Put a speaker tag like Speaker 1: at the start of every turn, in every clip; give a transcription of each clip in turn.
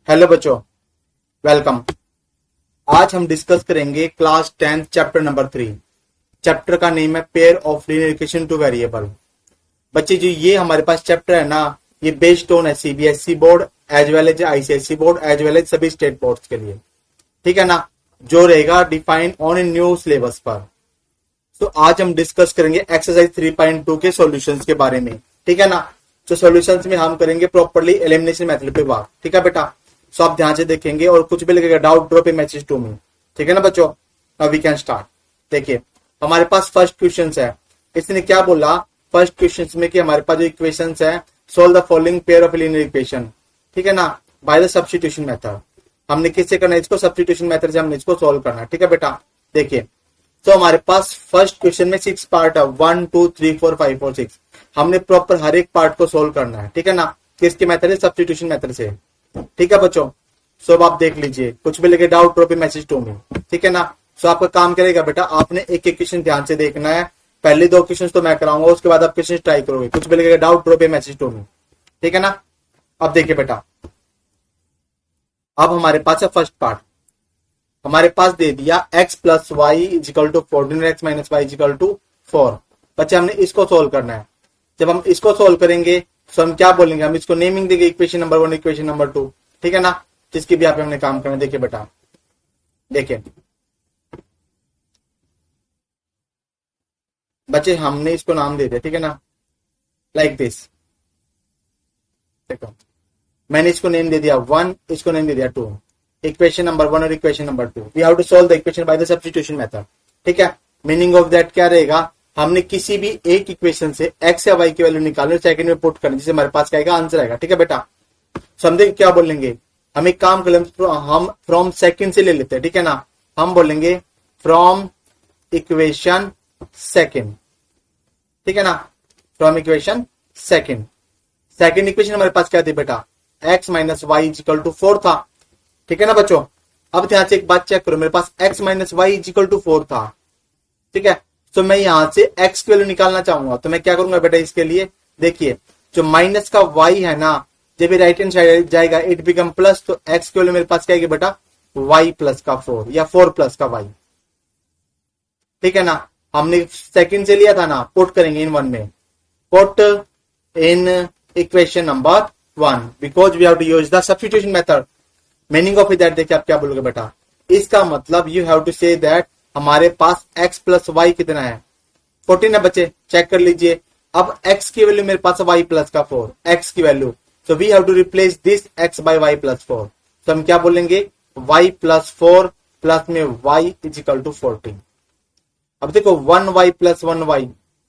Speaker 1: Hello बच्चों, welcome. आज हम डिस्कस करेंगे क्लास 10 चैप्टर नंबर 3। चैप्टर का नेम है pair of linear equation two variable. बच्चे जो ये हमारे पास चैप्टर है ना, ये बेस्ड ऑन है CBSE board as well as ICSE board as well as सभी स्टेट बोर्ड्स के लिए, ठीक है ना, जो रहेगा define on in new syllabus पर। तो आज हम डिस्कस करेंगे एक्सरसाइज 3.2 के सॉल्यूशंस के बारे में, ठीक है ना। जो सॉल्यूशंस में हम करेंगे प्रॉपर्ली एलिमिनेशन मेथड पे बात, ठीक है बेटा। सो आप ध्यान से देखेंगे और कुछ भी लगेगा doubt drop a message to me, ठीक है ना बच्चों। Now we can start. देखिए हमारे पास फर्स्ट क्वेश्चन है, इसने क्या बोला फर्स्ट क्वेश्चन में कि हमारे पास जो इक्वेशन है, solve the following pair of linear equation, ठीक है ना, बाय द सब्स्टिट्यूशन मेथड। हमने किससे करना है इसको? सब्स्टिट्यूशन मेथड से हमने इसको सोल्व करना है, ठीक है बेटा। देखिए तो हमारे पास फर्स्ट क्वेश्चन में 6 पार्ट है, 1 2 3 4 5 और 6। हमने प्रॉपर हर एक पार्ट को सोल्व करना है, ठीक है ना। किसके मेथड है? सब्स्टिट्यूशन मेथड से, ठीक है बच्चों। सो अब आप देख लीजिए, कुछ भी लगे doubt drop a message to me, ठीक है ना। सो आपका काम करेगा बेटा, आपने एक एक क्वेश्चन ध्यान से देखना है। पहले 2 क्वेश्चन तो मैं कराऊंगा, उसके बाद आप क्वेश्चन ट्राई करोगे। कुछ भी लगेगा doubt drop a message to me, ठीक है ना। अब देखिए बेटा, अब हमारे पास है फर्स्ट पार्ट। हमारे पास दे दिया x plus y is equal to 14 x minus y is equal to 4। बच्चे हमने इसको सोल्व करना है। जब हम इसको सोल्व करेंगे तो हम क्या बोलेंगे? हम इसको नेमिंग देंगे इक्वेशन नंबर 1 इक्वेशन नंबर 2, ठीक है ना। जिसकी भी यहाँ पे हमने काम करना है। देखिए बेटा, देखिए बच्चे हमने इसको नाम दे दिया, ठीक है ना, लाइक दिस। देखो मैंने इसको नेम दे दिया 1, इसको नेम दे दिया 2। इक्वेशन नंबर 1 और equation number 2, we have to solve the equation by the substitution method, ठीक है। मीनिंग ऑफ दैट क्या रहेगा? हमने किसी भी एक इक्वेशन से x या y की वैल्यू निकालनी, सेकंड में पुट करनी, जिससे हमारे पास क्या आएगा? आंसर आएगा, ठीक है बेटा। समझे क्या बोलेंगे? हम एक काम करें, हम फ्रॉम सेकंड से ले लेते हैं, ठीक है ना। हम बोलेंगे फ्रॉम इक्वेशन सेकंड, ठीक है ना, from equation second. Second equation हमारे पास क्या थी बेटा? x minus y is equal to 4 था, ठीक है ना बच्चों। अब ध्यान से एक बात चेक करो, मेरे पास x minus y is equal to 4 था, ठीक है। तो मैं यहां से x की वैल्यू निकालना चाहूंगा, तो मैं क्या करूंगा बेटा? इसके लिए देखिए, जो माइनस का y है ना, जब ये राइट हैंड साइड जाएगा इट बिकम प्लस, तो x की वैल्यू मेरे पास क्या आएगी बेटा? y प्लस का 4 या 4 प्लस का y, ठीक है ना। हमने सेकंड से लिया था ना, पुट करेंगे इन 1 में, put in equation number 1 because we have to use the substitution method. Meaning of that देखिए आप क्या बोलोगे बेटा? इसका मतलब you have to say that हमारे पास x प्लस वाई कितना है? 14 है बच्चे, चेक कर लीजिए। अब x की वैल्यू मेरे पास y प्लस का 4, x की value, so we have to replace this x by y plus 4। तो हम क्या बोलेंगे? y प्लस 4 प्लस में y इजिकल टू 14। अब देखो 1y plus 1y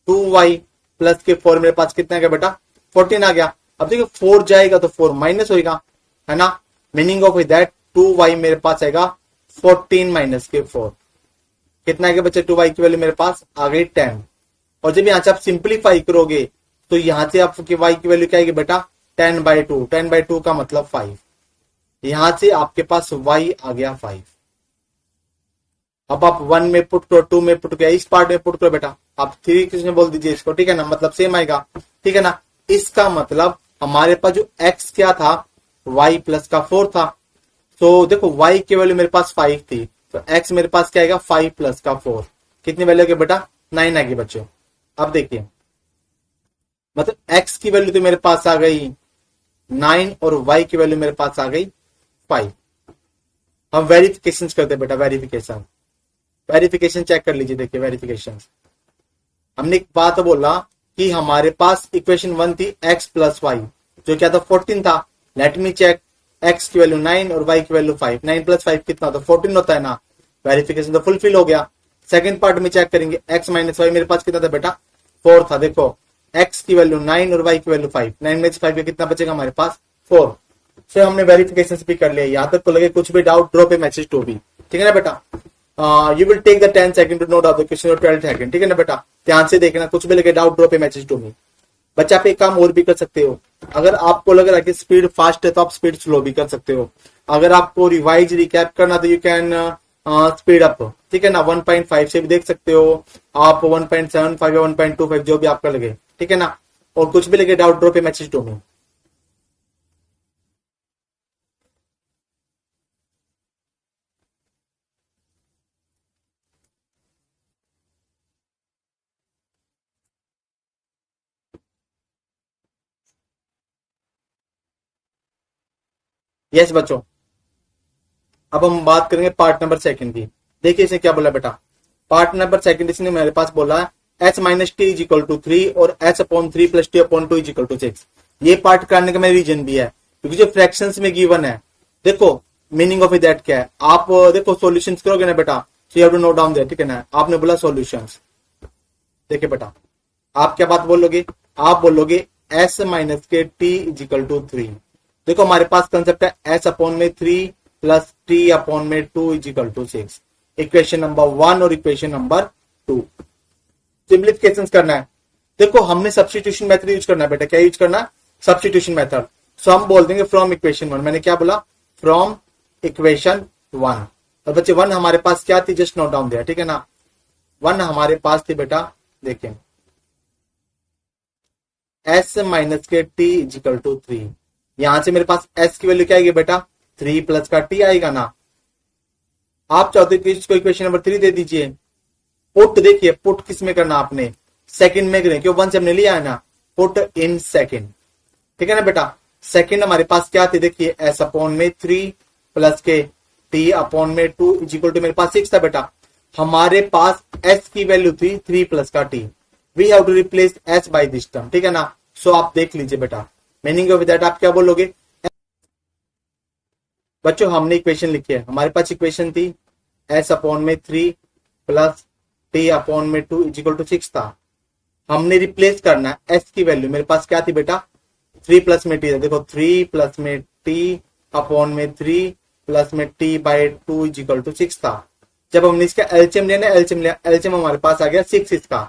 Speaker 1: 2y plus के 4 मेरे पास कितना आ गया बेटा? 14 आ गया। अब देखो 4 जाएगा तो 4 माइनस होगा, है ना। मीनिंग ऑफ दैट 2y मेरे पास आएगा 14 माइनस के 4। कितना आ गया बच्चे? 2y की वैल्यू मेरे पास आ गई 10। और जब यहां से आप सिंप्लीफाई करोगे तो यहां से आपकी y की वैल्यू क्या आएगी बेटा? 10/2। 10/2 का मतलब 5। यहां से आपके पास y आ गया 5। अब आप 1 में पुट करो, 2 में पुट करो, इस पार्ट में पुट करो बेटा। आप 3 किसमें बोल दीजिए इसको, ठीक है ना, मतलब सेम आएगा, ठीक है ना। इसका मतलब हमारे पास जो x क्या था? y प्लस का 4 था। तो देखो y की वैल्यू मेरे पास 5 थी, तो x मेरे पास क्या आएगा? 5 प्लस का 4। कितनी वैल्यू आ गई बेटा? 9 आ गई बच्चों। अब देखिए मतलब x की वैल्यू तो मेरे पास आ गई 9 और y की वैल्यू मेरे पास आ गई 5। हम वेरिफिकेशन करते बेटा, वेरिफिकेशन चेक कर लीजिए। देखिए वेरिफिकेशन, हमने एक बात बोला कि हमारे पास इक्वेशन 1 थी x प्लस वाई, जो क्या था? 14 था। लेट मी चेक, x की वैल्यू 9 और y की वैल्यू 5। 9 प्लस 5 कितना? तो 14 होता है ना। वेरिफिकेशन तो फुलफिल हो गया। सेकंड पार्ट में चेक करेंगे, x माइनस वाई मेरे पास कितना था बेटा? 4 था। देखो x की वैल्यू 9 और y की वैल्यू 5। 9 में से 5 कितना बचेगा हमारे पास? 4। सो हमने वेरिफिकेशन भी कर लिया। यहाँ तक को लगे कुछ भी doubt drop a message to be, ठीक है ना बेटा। You will take the 10 second to note out the question और 12 सेकंड, ठीक है ना बेटा। ध्यान से देखना, कुछ भी लगे doubt drop a message to me. बच्चा आप एक काम और भी कर सकते हो, अगर आपको लग रहा है कि स्पीड फास्ट है तो आप स्पीड स्लो भी कर सकते हो। अगर आपको रिवाइज रिकैप करना तो यू कैन स्पीड अप, ठीक है ना। 1.5 से भी देख सकते हो आप, 1.75 या 1.25 जो भी आपका लगे, ठीक है ना। और कुछ भी लगे doubt drop a message to me. Yes बच्चों, अब हम बात करेंगे पार्ट नंबर सेकंड की। देखिए इसने क्या बोला बेटा, पार्ट नंबर सेकंड इसने मेरे पास बोला h minus t is equal to 3 और h upon 3 plus t upon 2 is equal to 6। ये पार्ट करने का मेरा रीजन भी है क्योंकि जो फ्रैक्शंस में गिवन है, देखो मीनिंग ऑफ दैट क्या है, आप देखो सॉल्यूशंस करोगे ना बेटा, so you have to note down that, ठीक है ना। आपने बोला सॉल्यूशंस, देखिए बेटा आप क्या बात बोलोगे, आप बोलोगे एस माइनस के टी इज इक्वल टू 3। देखो हमारे पास कंसेप्ट है एस अपॉन में 3 प्लस टी अपॉन में 2 is equal to 6। Equation number 1 और इक्वेशन नंबर 2 सिंप्लीफिकेशन करना है। देखो हमने सब्स्टिट्यूशन मेथड यूज करना है बेटा, क्या यूज करना है, सब्स्टिट्यूशन मेथड। सो हम बोल देंगे फ्रॉम इक्वेशन 1, मैंने क्या बोला, फ्रॉम इक्वेशन 1। और बच्चे 1 हमारे पास क्या थी, जस्ट नोट डाउन दिया, ठीक है ना। 1 हमारे पास थी बेटा, देखिए एस माइनस के टी इज इक्वल टू 3। यहां से मेरे पास एस की वैल्यू क्या आएगी बेटा, 3 प्लस का टी आएगा ना। आप चाहते हो इसको इक्वेशन नंबर 3 दे दीजिए। पुट देखिए, पुट किस में करना आपने, सेकंड में करें, क्यों 1 से हमने लिया है ना, पुट इन सेकंड, ठीक है ना बेटा। सेकंड हमारे पास क्या थी, देखिए एस अपॉन में 3 प्लस के टी अपॉन में 2 इज इक्वल टू मेरे पास 6 था बेटा। हमारे पास एस की वैल्यू थी 3 प्लस का t, we have to replace s by this term, ठीक है ना। सो आप देख लीजिए बेटा, मीनिंग ऑफ दैट आप क्या बोलोगे बच्चों, हमने इक्वेशन लिखी है, हमारे पास इक्वेशन थी एस अपॉन में 3 प्लस टी अपॉन में 2 इज इक्वल टू 6 था। हमने रिप्लेस करना है एस की वैल्यू, मेरे पास क्या थी बेटा, 3 प्लस में टी, देखो 3 प्लस में टी अपॉन में 3 प्लस में t by 2 is equal to 6 था। जब हमने इसका एलसीएम लेना, एलसीएम लिया, एलसीएम हमारे पास आ गया 6 इसका।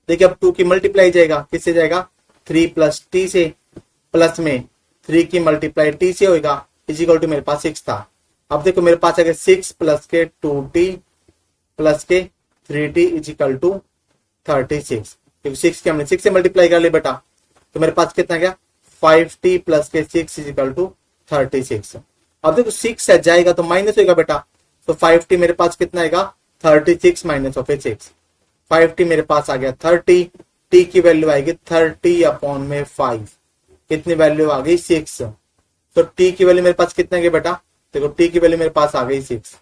Speaker 1: देखिए अब 2 की मल्टीप्लाई जाएगा, किससे जाएगा, 3 प्लस टी से, प्लस में 3 की मल्टीप्लाई टी से होगा, इज इक्वल टू मेरे पास 6 था। अब देखो मेरे पास आ गया 6 प्लस के 2t प्लस के 3t इज इक्वल टू 36, क्योंकि 6 के हमने 6 से मल्टीप्लाई कर लिया बेटा, तो मेरे पास कितना गया 5t प्लस के 6 इज इक्वल टू 36। अब देखो 6 से जाएगा तो माइनस होगा बेटा, तो 5t मेरे पास कितना आएगा 36 माइनस ऑफ 6, 5t मेरे पास आ गया 30, t की वैल्यू आएगी 30 अपॉन में 5, कितनी वैल्यू आ गई 6। तो t की वैल्यू मेरे पास कितना गया बेटा, देखो t की वैल्यू मेरे पास आ गई 6।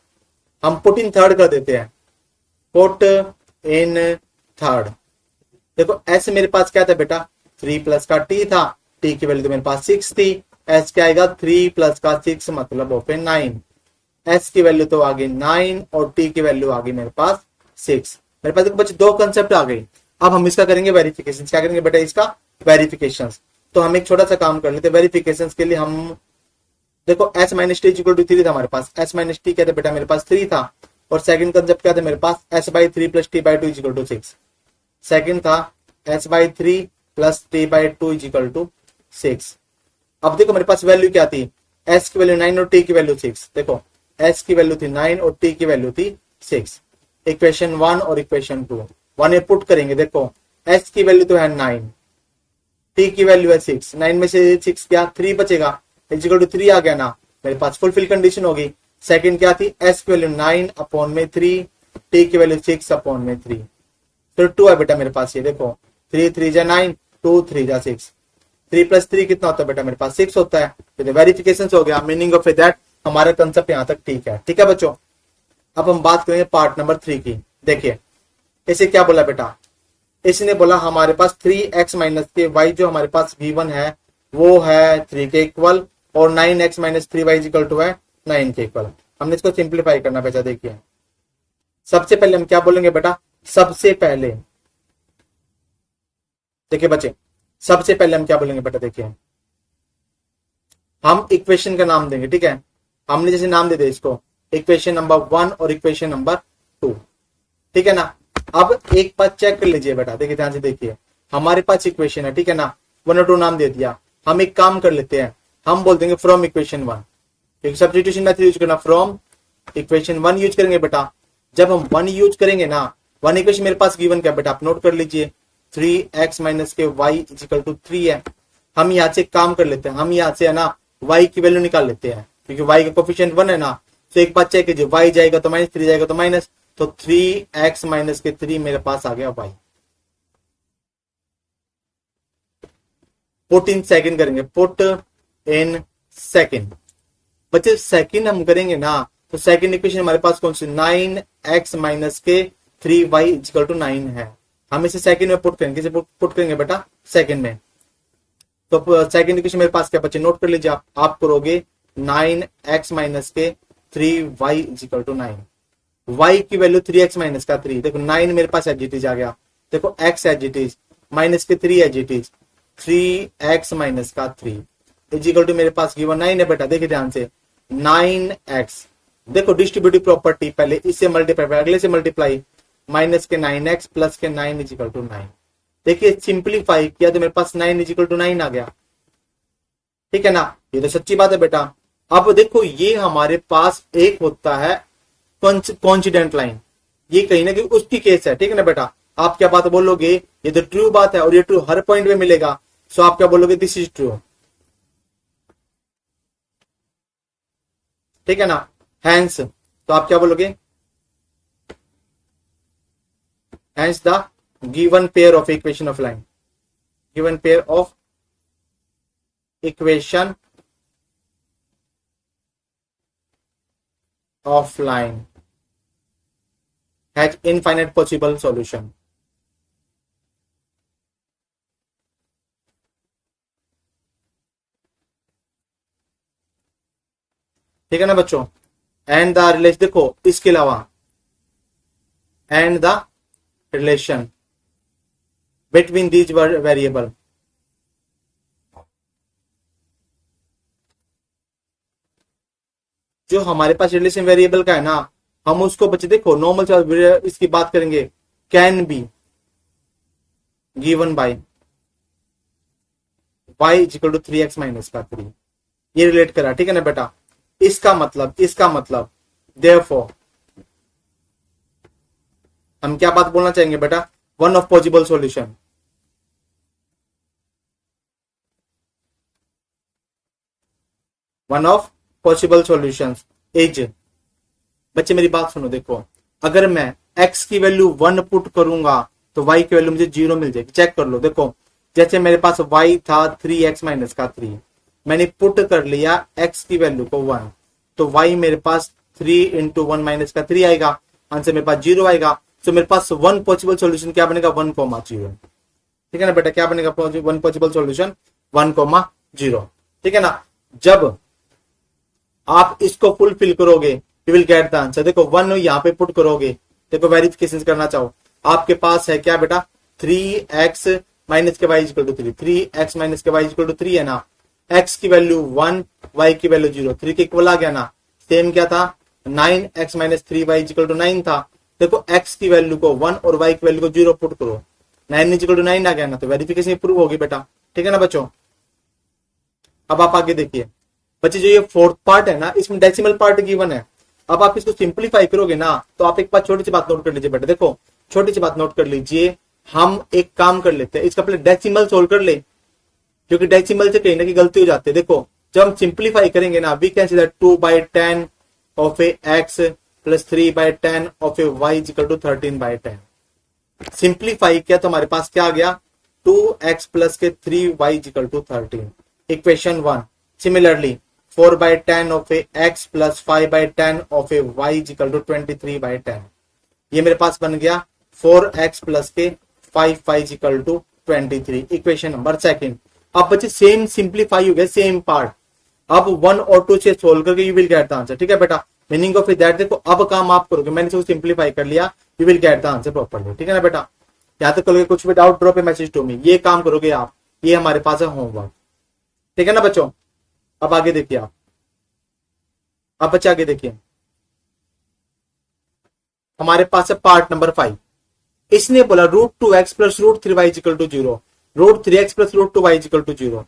Speaker 1: हम पुट इन थर्ड कर देते हैं, पुट इन थर्ड। देखो s मेरे पास क्या था बेटा, 3 प्लस का t था, t की वैल्यू तो मेरे पास 6 थी, s क्या आएगा 3 प्लस का 6 मतलब ओपन 9, s की वैल्यू तो आ गई 9 और t की वैल्यू आ गई मेरे पास 6। मेरे पास बच्चे दो कंसेप्ट आ गई। अब हम इसका करेंगे वेरिफिकेशन, क्या करेंगे बेटा, इसका वेरिफिकेशन। तो हम एक छोटा सा काम कर लेते हैं वेरिफिकेशन के लिए। हम देखो s minus t equal to 3 था हमारे पास, एस माइनस टी क्या था बेटा, मेरे पास 3 था, और सेकंड कंसेप्ट क्या था मेरे पास, S by 3 plus T by 2 equal to 6। Second था S by 3 plus T by 2 equal to 6। अब देखो मेरे पास वैल्यू क्या थी, एस की वैल्यू 9 और टी की वैल्यू 6। देखो एस की वैल्यू थी 9 और टी की वैल्यू थी 6। इक्वेशन 1 और इक्वेशन 2 1 में पुट करेंगे। देखो एस की वैल्यू तो है 9, टी की वैल्यू है 6, 9 में से 6 क्या 3 बचेगा, इक्वल टू 3 आ गया ना, मेरे पास फुलफिल कंडीशन होगी। सेकंड क्या थी, एस की वैल्यू 9 अपॉन में 3, टी की वैल्यू 6 अपॉन में 3, तो 2 है बेटा मेरे पास। ये देखो 3 3 जा 9, 2 3 जा 6, 3 प्लस 3 कितना होता है बेटा, मेरे पास 6 होता है। तो वेरिफिकेशन हो गया, मीनिंग ऑफ दैट हमारा कंसेप्ट यहाँ तक ठीक है, ठीक है बच्चों। अब हम बात करेंगे पार्ट नंबर 3 की। देखिए इसे क्या बोला बेटा, इसने बोला हमारे पास 3x माइनस के y जो हमारे पास v1 है वो है 3 के इक्वल, और 9x minus 3y equal to है 9 के इक्वल। हमने इसको सिंप्लीफाई करना बेटा। देखिए सबसे पहले हम क्या बोलेंगे बेटा, सबसे पहले देखिए बच्चे, सबसे पहले हम क्या बोलेंगे बेटा, देखिए हम इक्वेशन का नाम देंगे, ठीक है। हमने जैसे नाम दे दे इसको इक्वेशन नंबर 1 और इक्वेशन नंबर 2, ठीक है ना। अब एक बात चेक कर लीजिए बेटा, देखिए ध्यान से देखिए, हमारे पास इक्वेशन है, ठीक है ना, 1 और 2 नाम दे दिया। हम एक काम कर लेते हैं, हम बोल देंगे फ्रॉम इक्वेशन 1, क्योंकि सब्स्टिट्यूशन मेथड यूज करना, फ्रॉम इक्वेशन 1 यूज करेंगे बेटा। जब हम 1 यूज करेंगे ना, 1 इक्वेशन मेरे पास गिवन क्या बेटा, आप नोट कर लीजिए 3x माइनस के y इक्वल टू 3 है। हम यहाँ से काम कर लेते हैं, हम यहाँ से है ना y की वैल्यू निकाल लेते हैं, क्योंकि y का कोफिशिएंट 1 है ना। तो एक बात चेक कीजिए, y जाएगा तो माइनस, 3 जाएगा तो माइनस, तो 3x माइनस के 3 मेरे पास आ गया y। पुट इन सेकंड करेंगे, पुट इन सेकंड। बच्चे सेकंड हम करेंगे ना, तो सेकंड इक्वेशन हमारे पास कौन सी 9x माइनस के 3y इक्वल टू 9 है। हम इसे सेकंड में पुट करेंगे, किसे पुट करेंगे बेटा, सेकंड में। तो सेकंड इक्वेशन मेरे पास क्या बच्चे, नोट कर लीजिए आप करोगे 9x माइनस के 3y इक्वल टू 9। y की वैल्यू 3x माइनस का 3, देखो 9 मेरे पास एज इट इज आ गया, देखो x as it is minus के 3 as it is 3x minus का 3 इजिकल टू मेरे पास गिवन 9 है बेटा। देखिए ध्यान से 9x, देखो डिस्ट्रीब्यूटिव प्रॉपर्टी, पहले इससे मल्टीप्लाई अगले से मल्टीप्लाई, माइनस के 9x प्लस के 9 इजिकल टू 9। देखिए सिंप्लीफाई किया तो मेरे पास 9 इजिकल टू 9 आ गया, ठीक है ना, ये तो सच्ची बात है बेटा। अब देखो ये हमारे पास एक होता है कॉन्सिडेंट लाइन, ये कहीं ना कहीं उसकी केस है, ठीक है ना बेटा। आप क्या बात बोलोगे, ये तो ट्रू बात है और ये ट्रू हर पॉइंट में मिलेगा, सो आप क्या बोलोगे, दिस इज ट्रू, ठीक है ना। हैंस तो आप क्या बोलोगे, hence the given pair of equation of line, given pair of equation of line has infinite possible solution. ठीक है ना बच्चों। एंड द रिलेशन, देखो इसके अलावा and the relation between these variable, जो हमारे पास रिलेशन वेरिएबल का है ना, हम उसको बच्चे देखो नॉर्मल इसकी बात करेंगे, can be given by y equal to 3x minus का 3, ये रिलेट करा, ठीक है ना बेटा। इसका मतलब देयरफॉर हम क्या बात बोलना चाहेंगे बेटा, one of possible solution, one of possible solutions is, बच्चे मेरी बात सुनो, देखो अगर मैं x की वैल्यू 1 पुट करूंगा तो y की वैल्यू मुझे 0 मिल जाएगी। चेक कर लो, देखो जैसे मेरे पास y था 3x माइनस का 3, मैंने पुट कर लिया x की वैल्यू को 1, तो y मेरे पास 3 इंटू 1 माइनस का 3 आएगा, आंसर मेरे पास 0 आएगा। तो मेरे पास वन पॉसिबल सॉल्यूशन क्या बनेगा, 1,0, ठीक है ना बेटा। क्या बनेगा वन पॉसिबल सॉल्यूशन 1,0, ठीक है ना। जब आप इसको फुलफिल करोगे you will get the answer. देखो 1 यहाँ पे पुट करोगे, देखो वेरिफिकेशन करना चाहो, आपके पास है क्या बेटा, 3x माइनस के y equal to 3, 3x minus के वाई इक्वल टू 3 है ना, x की वैल्यू 1, y की वैल्यू 0, 3 के इक्वल आ गया ना। सेम क्या था, 9x minus 3y equal to 9 था। देखो x की वैल्यू को 1 और y की वैल्यू को 0 पुट करो, 9 इक्वल टू 9 आ गया ना, तो वेरिफिकेशन प्रूव होगी बेटा, ठीक है ना बच्चों। अब आप आगे देखिए बच्चे, जो ये फोर्थ पार्ट है ना, इसमें डेसिमल पार्ट गिवन है। अब आप इसको सिंप्लीफाई करोगे ना, तो आप एक बात छोटी सी बात नोट कर लीजिए बेटा, देखो छोटी सी बात नोट कर लीजिए, हम एक काम कर लेते हैं, इसका पहले डेसिमल सोल्व कर ले, क्योंकि डेसिमल से कहीं ना कहीं गलती हो जाती है। देखो जब हम सिंप्लीफाई करेंगे ना, we can see that 2/10 of a x plus 3/10 of a y equal to 13/10। Simplify किया तो हमारे पास क्या आ गया, 2x प्लस के 3y इक्वल टू 13, इक्वेशन 1। Similarly 4/10 of a x plus 5/10 of a y equal to 23/10, ये मेरे पास बन गया 4x प्लस के 5 equal to 23, equation number second. अब बच्चे सेम सिंप्लीफाई हो गया, सेम पार्ट। अब 1 और 2 से सोल्व करके you will get the answer, ठीक है बेटा। मीनिंग ऑफ दैट, देखो अब काम आप करोगे, मैंने इसको सिंप्लीफाई कर लिया, you will get the answer properly, ठीक है ना बेटा। यहाँ तक करोगे, कुछ भी doubt drop a message to me, ये काम करोगे आप, ये हमारे पास है होमवर्क, ठीक है ना बच्चों। अब आगे देखिए आप, अब बच्चे आगे देखिए, हमारे पास है पार्ट नंबर 5। इसने बोला √2x plus √3y equal to 0, √3x plus √2y equal to 0।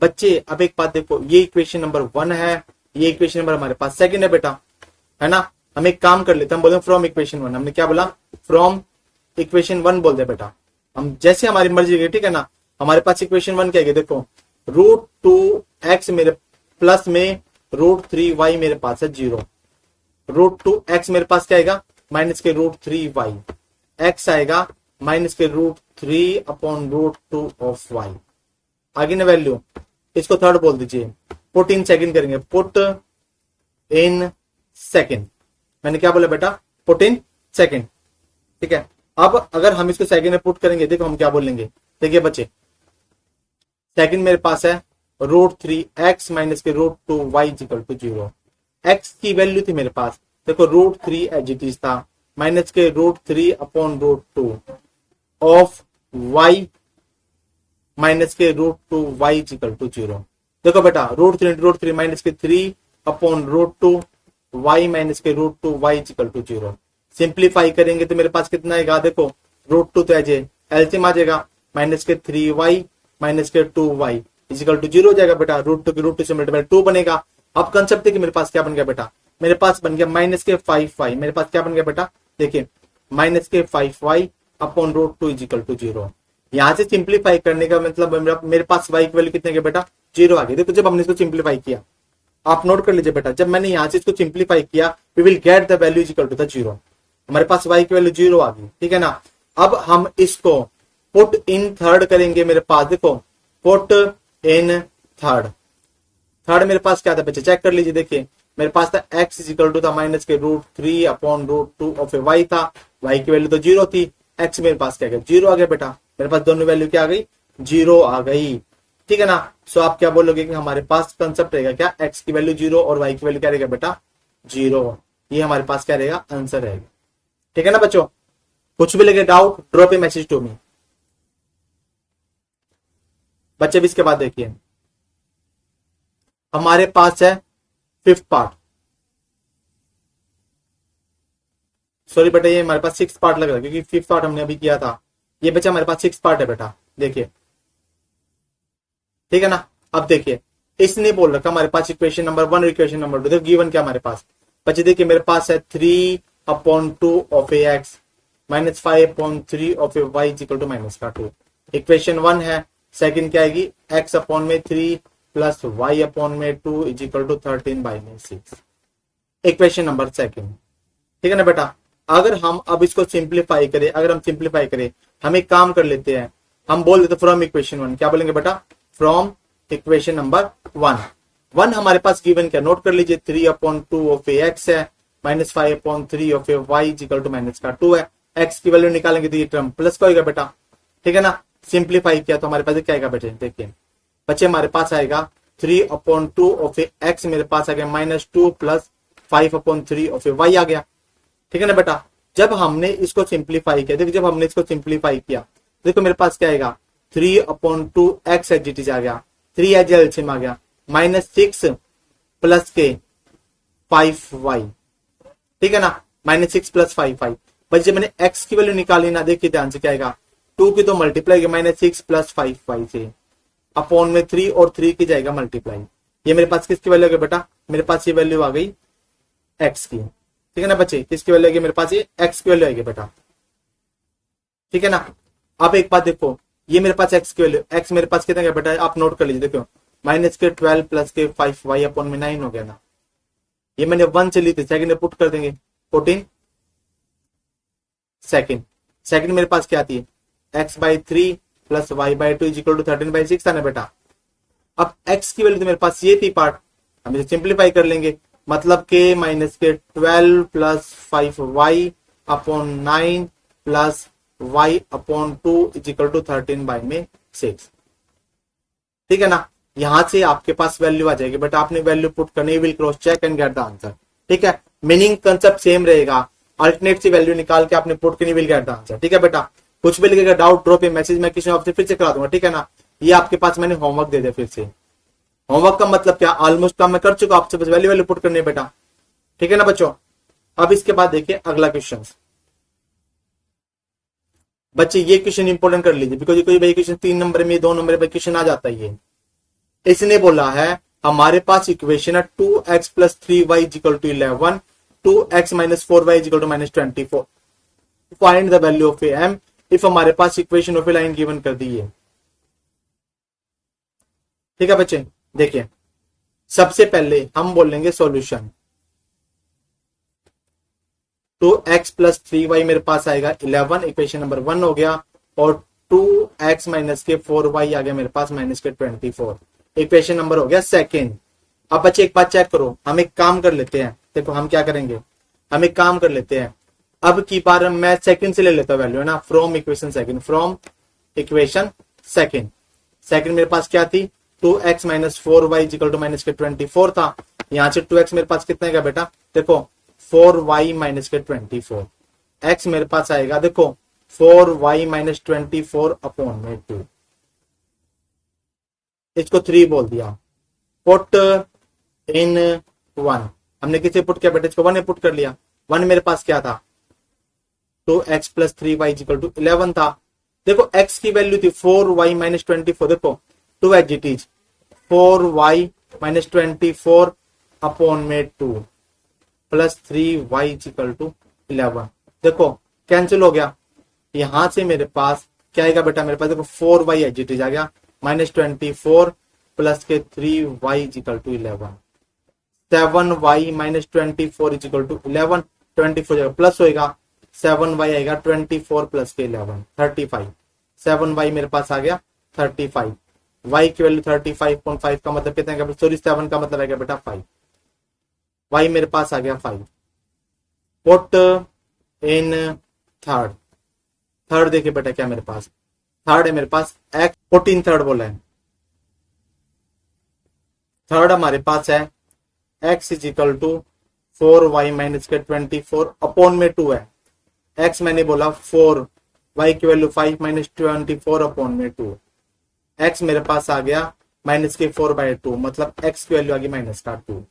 Speaker 1: बच्चे अब एक बात देखो, ये इक्वेशन नंबर 1 है, ये इक्वेशन नंबर हमारे पास सेकंड है बेटा, है ना। हम एक काम कर लेते हैं, हम बोले फ्रॉम इक्वेशन 1, हमने क्या बोला, फ्रॉम इक्वेशन 1 बोल दे बेटा, हम जैसे हमारी मर्जी है, ठीक है ना। हमारे पास इक्वेशन 1 क्या है, देखो √2x मेरे प्लस में √3y मेरे पास है 0, √2x मेरे पास क्या आएगा, माइनस के √3y, x आएगा माइनस के √3 अपॉन √2 ऑफ y। आगे ना वैल्यू, इसको थर्ड बोल दीजिए, पुट इन सेकंड करेंगे, पुट इन सेकेंड। मैंने क्या बोला बेटा, पुट इन सेकेंड। ठीक है, अब अगर हम इसको सेकेंड में पुट करेंगे, देखो हम क्या बोलेंगे। देखिए बच्चे, सेकेंड मेरे पास है √3x माइनस के √2y इक्वल टू 0। एक्स की वैल्यू थी मेरे पास, देखो √3 एज इट इज था, माइनस के √3 अपॉन √2 ऑफ y माइनस के √2y इक्वल टू 0। देखो बेटा, √3 माइनस के 3 अपॉन √2 y माइनस के √2y इक्वल टू 0। सिंप्लीफाई करेंगे तो मेरे पास कितना आएगा, देखो √2 तो एलसीएम आ जाएगा, माइनस के 3y माइनस के 2y इक्वल टू 0 हो जाएगा बेटा। √2 के √2 से मल्टीप्लाई 2 बनेगा। अब कंसेप्ट देखिए मेरे पास क्या बन गया बेटा, मेरे पास बन गया माइनस के 5y, मेरे पास क्या बन गया बेटा, देखिए माइनस के 5y अपॉन √2 इक्वल टू 0। यहाँ से सिंप्लीफाई करने का मतलब मेरे पास y की वैल्यू कितने के बेटा, 0 आ गई। देखो जब हमने इसको सिंप्लीफाई किया, आप नोट कर लीजिए बेटा, जब मैंने यहाँ से इसको सिंप्लीफाई किया, we will get the value equal to the 0। हमारे पास y की वैल्यू 0 आ गई, ठीक है ना। अब हम इसको पुट इन थर्ड करेंगे। मेरे पास देखो पुट इन थर्ड मेरे पास क्या था बच्चे, चेक कर लीजिए। देखिए मेरे पास था x इक्वल टू था माइनस के √3 अपॉन √2 ऑफ y था, y की वैल्यू तो 0 थी, x मेरे पास क्या गया, 0 आ गया बेटा। मेरे पास दोनों वैल्यू क्या आ गई, 0 आ गई, ठीक है ना। सो आप क्या बोलोगे कि हमारे पास कंसेप्ट रहेगा क्या, x की वैल्यू 0 और y की वैल्यू क्या रहेगा बेटा, 0। ये हमारे पास क्या रहेगा, आंसर रहेगा, ठीक है ना बच्चों। कुछ भी लगे doubt, drop a message to me बच्चे। भी इसके बाद देखिए हमारे पास है फिफ्थ पार्ट, सॉरी बेटा ये हमारे पास सिक्स पार्ट लग रहा है क्योंकि फिफ्थ पार्ट हमने अभी किया था। ये बच्चा हमारे पास सिक्स पार्ट है बेटा, देखिए ठीक है ना। अब देखिए इसने बोल रखा हमारे पास इक्वेशन नंबर 1 और इक्वेशन नंबर 2। देखो गिवन क्या हमारे पास बच्चे, देखिए मेरे पास है 3/2 of a x minus 5/3 of a y equal to -2। Equation 1 है। सेकंड क्या आएगी, x अपॉन में 3 प्लस y अपॉन में 2 is equal to 13/6। Equation number second, ठीक है ना बेटा। अगर हम अब इसको सिंप्लीफाई करें, अगर हम सिंप्लीफाई करें, हम एक काम कर लेते हैं, हम बोल देते फ्रॉम इक्वेशन 1। क्या बोलेंगे बेटा, फ्रॉम इक्वेशन नंबर 1 हमारे पास गिवन क्या, नोट कर लीजिए, 3/2 ऑफ ए एक्स है minus 5/3 of a y equal to -2 है। एक्स की वैल्यू निकालेंगे तो ये टर्म प्लस का होगा बेटा, ठीक है ना। सिंप्लीफाई किया तो हमारे पास क्या आएगा बेटे, देखिए बच्चे हमारे पास आएगा 3/2 ऑफ ए एक्स, मेरे पास आ गया -2 प्लस 5/3 ऑफ ए वाई आ गया, ठीक है ना बेटा। जब हमने इसको सिंप्लीफाई किया, देखो जब हमने इसको सिंप्लीफाई किया, देखो मेरे पास क्या आएगा, 3/2 एक्स एज इट इज आ गया, 3 एज एलसीएम आ गया, -6 प्लस के 5y, ठीक है ना, -6 प्लस 5y। बस जब मैंने x की वैल्यू निकाली ना, देखिए ध्यान से क्या आएगा, 2 की तो मल्टीप्लाई -6 प्लस 5y से अपॉन में 3 और 3 की जाएगा मल्टीप्लाई। ये मेरे पास किसकी वैल्यू आ गई बेटा, मेरे पास ये वैल्यू आ गई x की, ठीक है ना बच्चे। किसकी वैल्यू आएगी, मेरे पास ये x की वैल्यू आएगी बेटा, ठीक है ना। अब एक बात देखो, ये मेरे पास x की वैल्यू, x मेरे पास कितना गया बेटा, आप नोट कर लीजिए। देखो -12 प्लस के 5y अपॉन में 9 हो गया ना। ये मैंने 1 से ली थी, सेकंड में पुट कर देंगे, 14 सेकंड मेरे पास क्या आती है, x/3 plus y/2 is equal to 13/6 था ना बेटा। अब x की वैल्यू तो मेरे पास ये थी पार्ट, हम इसे सिंप्लीफाई कर लेंगे, मतलब के -12 plus 5y upon 9 plus y upon 2 is equal to 13/6, ठीक है ना। यहां से आपके पास वैल्यू आ जाएगी, बट आपने वैल्यू पुट करनी, will cross check and get the answer, ठीक है। मीनिंग कंसेप्ट सेम रहेगा, अल्टरनेट से वैल्यू निकाल के आपने पुट करनी, विल गेट द आंसर, ठीक है बेटा। कुछ भी लिखेगा डाउट ड्रॉप ए मैसेज, मैं किसी ऑप्शन फिर से करा दूंगा, ठीक है ना। ये आपके पास मैंने होमवर्क दे दिया फिर से। होमवर्क का मतलब क्या, ऑलमोस्ट काम मैं कर चुका, आपसे बस वैल्यू पुट करनी है बेटा, ठीक है ना बच्चों। अब इसके बाद देखिए अगला क्वेश्चन बच्चे, ये क्वेश्चन इंपोर्टेंट कर लीजिए, बिकॉज कोई भाई क्वेश्चन 3 नंबर में 2 नंबर में क्वेश्चन आ जाता है। ये इसने बोला है हमारे पास इक्वेशन है 2x plus 3y equal to 11, 2x minus 4y equal to -24, find the value of M if हमारे पास equation of a line given कर दी है, ठीक है बच्चे। देखिए सबसे पहले हम बोलेंगे सॉल्यूशन, 2x प्लस 3y मेरे पास आएगा 11, इक्वेशन नंबर 1 हो गया, और 2x माइनस के 4y आ गया मेरे पास -24, इक्वेशन नंबर हो गया सेकेंड। अब बच्चे एक बात चेक करो, हम एक काम कर लेते हैं, देखो हम क्या करेंगे, हम एक काम कर लेते हैं, अब की बार मैं सेकंड से ले लेता हूं वैल्यू, है ना, from equation second, from equation second. Second मेरे पास क्या थी, 2x minus 4y equal to minus के 24 था। यहां से 2x मेरे पास कितने का बेटा, देखो 4y माइनस के 24, x मेरे पास आएगा देखो 4y माइनस 24 अपॉन में 2, इसको 3 बोल दिया। पुट इन 1, हमने किसे पुट किया बेटा, इसको 1 पुट कर लिया। 1 मेरे पास क्या था, 2x plus 3y equal to 11 था। देखो x की वैल्यू थी 4y माइनस 24, देखो 2x it is 4y minus 24 upon में 2 प्लस 3y इक्वल टू 11। देखो कैंसिल हो गया, यहां से मेरे पास क्या आएगा बेटा, मेरे पास देखो 4y एजिट आ गया माइनस 24 प्लस के 3y equal to 11, 7y minus 24 equal to 11, 24 plus होएगा 7y आएगा 24 प्लस के 11 35, 7y मेरे पास आ गया 35, y की वैल्यू 35.5 का मतलब कितना है, सॉरी 7 का मतलब है बेटा 5, y मेरे पास आ गया 5। पुट इन थर्ड, थर्ड देखिए बेटा क्या मेरे पास, थर्ड है मेरे पास x, पुट इन थर्ड बोला है, थर्ड हमारे पास है x is equal to 4y minus के 24 अपॉन में 2 है, x मैंने बोला 4, y की वैल्यू 5 माइनस 24 अपॉन में 2, x मेरे पास आ गया माइनस के 4/2, मतलब x की वैल्यू आ गई माइनस का 2,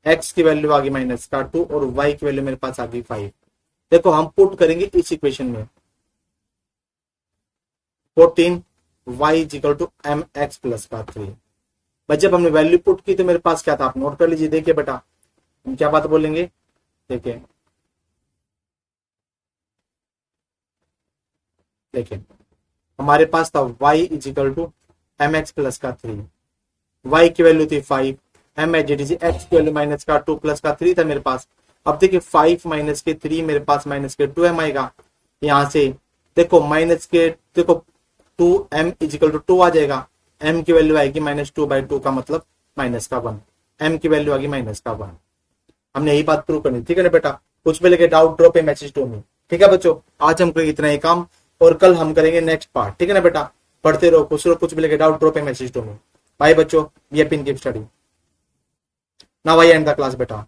Speaker 1: x की वैल्यू आ गई माइनस का 2 और y की वैल्यू मेरे पास आ गई 5। देखो हम पुट करेंगे इस इक्वेशन में 14y equal to mx plus का 3। भाई जब हमने वैल्यू पुट की तो मेरे पास क्या था, आप नोट कर लीजिए। देखिए बेटा हम क्या बात बोलेंगे, देखिए देखिए हमारे पास था y is equal to mx plus का 3, y की वैल्यू थी 5, m x की वैल्यू माइनस का 2 प्लस का 3 था मेरे पास। अब देखिए 5 माइनस के 3 मेरे पास माइनस के 2m आएगा, यहां से देखो माइनस के देखो 2m इज इक्वल टू 2 आ जाएगा, m की वैल्यू आएगी माइनस 2/2 का मतलब माइनस का 1, m की वैल्यू आ गई माइनस का 1। हमने यही बात प्रूव करनी, ठीक है ना बेटा। कुछ भी लगे doubt drop a message to me, ठीक है बच्चों। आज हम करेंगे इतना ही काम और कल हम करेंगे नेक्स्ट पार्ट, ठीक है ना बेटा। पढ़ते रहो, कुछ भी लगे doubt drop a message to me. Bye बच्चों, be happy and keep study. Now I end the class बेटा।